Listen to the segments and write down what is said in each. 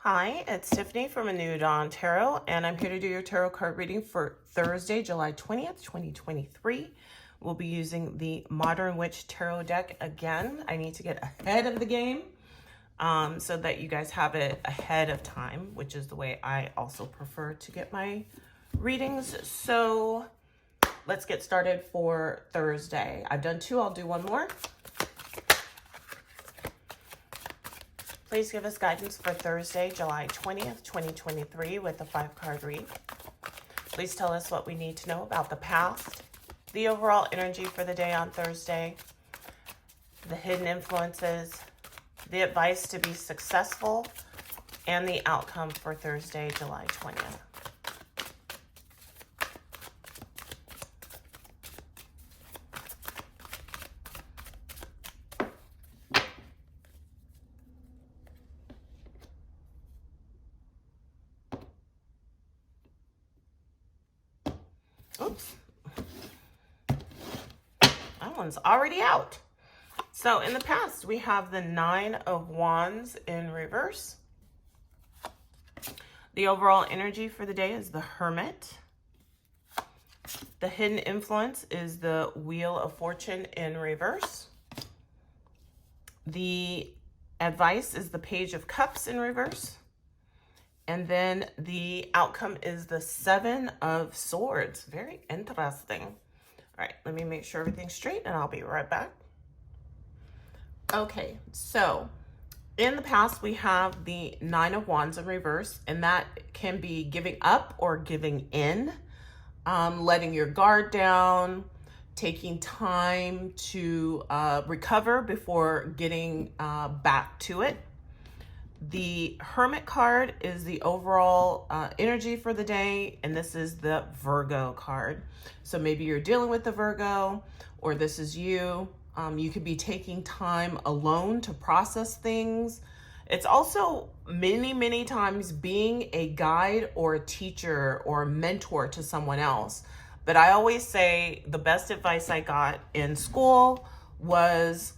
Hi, it's Tiffany from A New Dawn Tarot, and I'm here to do your tarot card reading for Thursday, July 20th, 2023. We'll be using the Modern Witch Tarot deck again. I need to get ahead of the game so that you guys have it ahead of time, which is the way I also prefer to get my readings. So let's get started for Thursday. I've done two, I'll do one more. Please give us guidance for Thursday, July 20th, 2023 with a 5-card read. Please tell us what we need to know about the past, the overall energy for the day on Thursday, the hidden influences, the advice to be successful, and the outcome for Thursday, July 20th. Oops. That one's already out. So in the past, we have the 9 of Wands in reverse. The overall energy for the day is the Hermit. The hidden influence is the Wheel of Fortune in reverse. The advice is the Page of Cups in reverse. And then the outcome is the 7 of Swords. Very interesting. All right, let me make sure everything's straight and I'll be right back. Okay, so in the past we have the 9 of Wands in reverse, and that can be giving up or giving in, letting your guard down, taking time to recover before getting back to it. The Hermit card is the overall energy for the day, and this is the Virgo card. So maybe you're dealing with the Virgo, or this is you. You could be taking time alone to process things. It's also many times being a guide or a teacher or a mentor to someone else. But I always say the best advice I got in school was,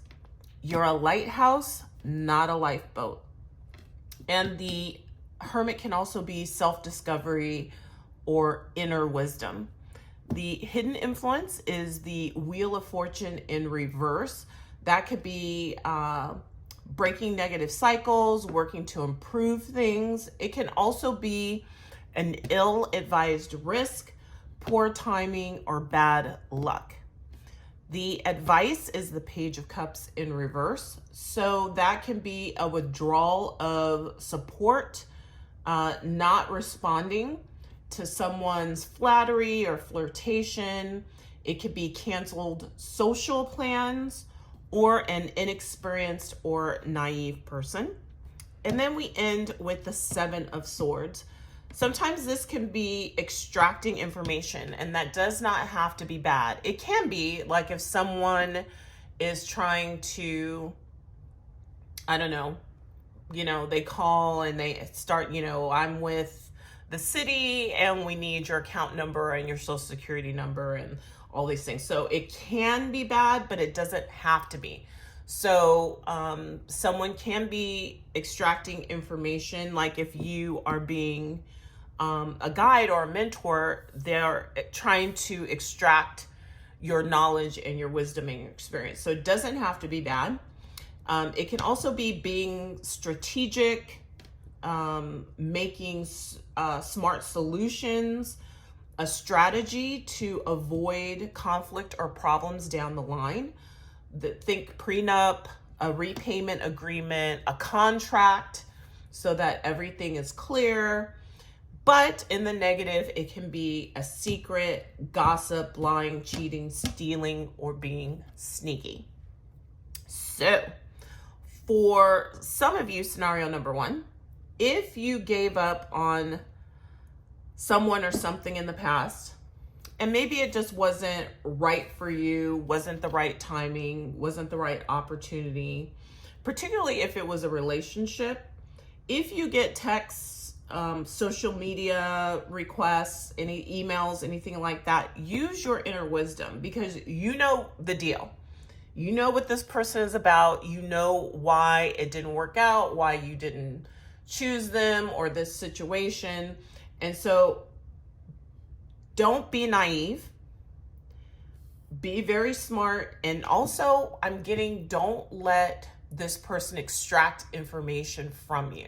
you're a lighthouse, not a lifeboat. And the Hermit can also be self-discovery or inner wisdom. The hidden influence is the Wheel of Fortune in reverse. That could be breaking negative cycles, working to improve things. It can also be an ill-advised risk, poor timing, or bad luck. The advice is the Page of Cups in reverse. So that can be a withdrawal of support, not responding to someone's flattery or flirtation. It could be canceled social plans or an inexperienced or naive person. And then we end with the 7 of Swords. Sometimes this can be extracting information, and that does not have to be bad. It can be like if someone is trying to, I don't know, they call and they start, I'm with the city and we need your account number and your social security number and all these things. So it can be bad, but it doesn't have to be. So someone can be extracting information, like if you are being a guide or a mentor, they're trying to extract your knowledge and your wisdom and your experience. So it doesn't have to be bad. It can also be being strategic, making smart solutions, a strategy to avoid conflict or problems down the line. Think prenup, a repayment agreement, a contract, so that everything is clear. But in the negative, it can be a secret, gossip, lying, cheating, stealing, or being sneaky. So for some of you, scenario number 1, if you gave up on someone or something in the past, and maybe it just wasn't right for you, wasn't the right timing, wasn't the right opportunity, particularly if it was a relationship, if you get texts, social media requests, any emails, anything like that, use your inner wisdom, because you know the deal. You know what this person is about. You know why it didn't work out, why you didn't choose them or this situation. And so don't be naive. Be very smart. And also, I'm getting, don't let this person extract information from you.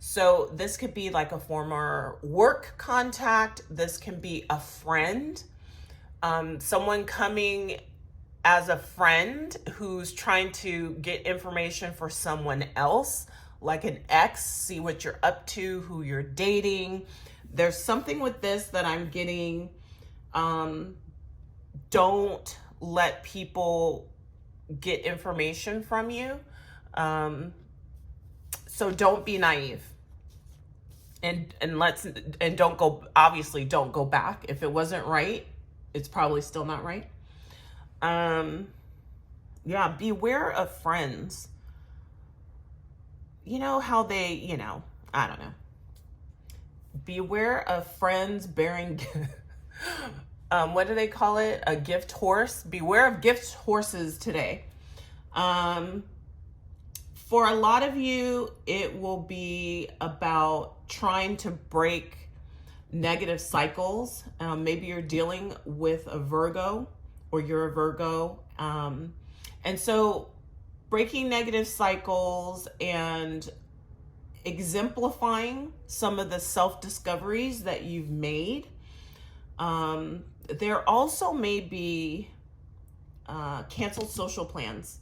So this could be like a former work contact. This can be a friend, someone coming as a friend who's trying to get information for someone else, like an ex, see what you're up to, who you're dating. There's something with this that I'm getting. Don't let people get information from you. So don't be naive. And don't go, obviously don't go back. If it wasn't right, it's probably still not right. Yeah, beware of friends. You know how they, I don't know. Beware of friends bearing, what do they call it? A gift horse. Beware of gift horses today. For a lot of you, it will be about trying to break negative cycles. Maybe you're dealing with a Virgo, or you're a Virgo. And so breaking negative cycles and exemplifying some of the self-discoveries that you've made. There also may be canceled social plans.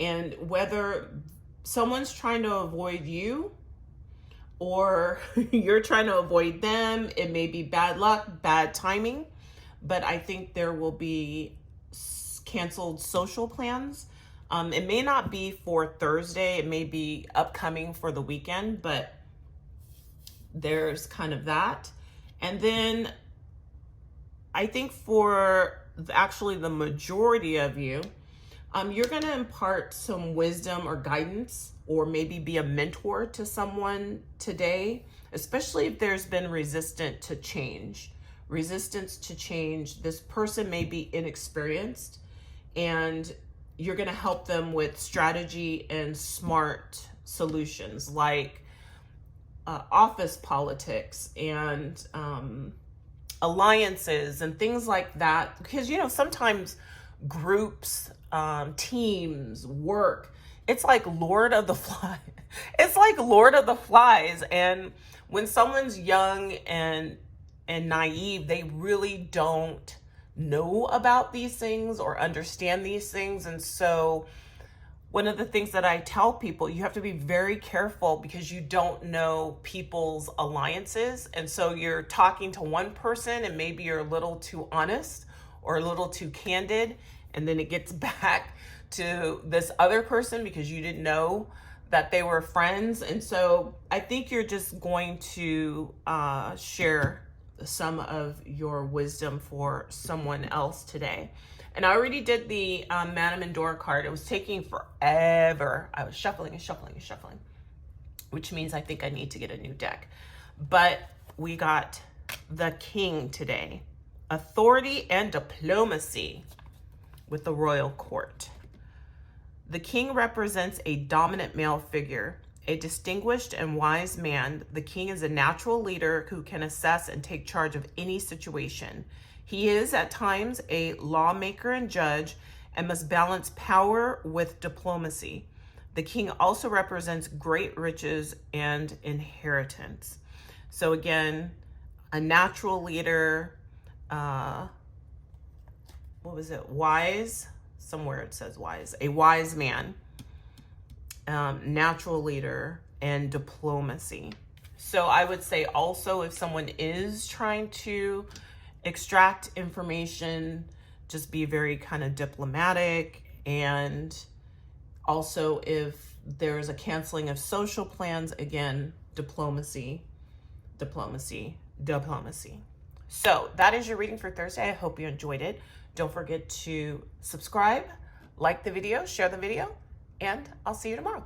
And whether someone's trying to avoid you or you're trying to avoid them, it may be bad luck, bad timing, but I think there will be canceled social plans. It may not be for Thursday, it may be upcoming for the weekend, but there's kind of that. And then I think for actually the majority of you, you're going to impart some wisdom or guidance, or maybe be a mentor to someone today, especially if there's been resistance to change. This person may be inexperienced, and you're going to help them with strategy and smart solutions like office politics and alliances and things like that. Because, sometimes groups, teams, work, it's like Lord of the Flies. It's like Lord of the Flies. And when someone's young and naive, they really don't know about these things or understand these things. And so one of the things that I tell people, you have to be very careful because you don't know people's alliances. And so you're talking to one person and maybe you're a little too honest or a little too candid, and then it gets back to this other person because you didn't know that they were friends. And so I think you're just going to share some of your wisdom for someone else today. And I already did the Madame Endora card. It was taking forever. I was shuffling and shuffling and shuffling, which means I think I need to get a new deck. But we got the King today. Authority and diplomacy with the royal court. The king represents a dominant male figure, a distinguished and wise man. The king is a natural leader who can assess and take charge of any situation. He is at times a lawmaker and judge and must balance power with diplomacy. The king also represents great riches and inheritance. So again, a natural leader, wise, somewhere it says wise, a wise man, natural leader, and diplomacy. So I would say also, if someone is trying to extract information, just be very kind of diplomatic. And also if there's a canceling of social plans, again, diplomacy. So that is your reading for Thursday. I hope you enjoyed it. Don't forget to subscribe, like the video, share the video, and I'll see you tomorrow.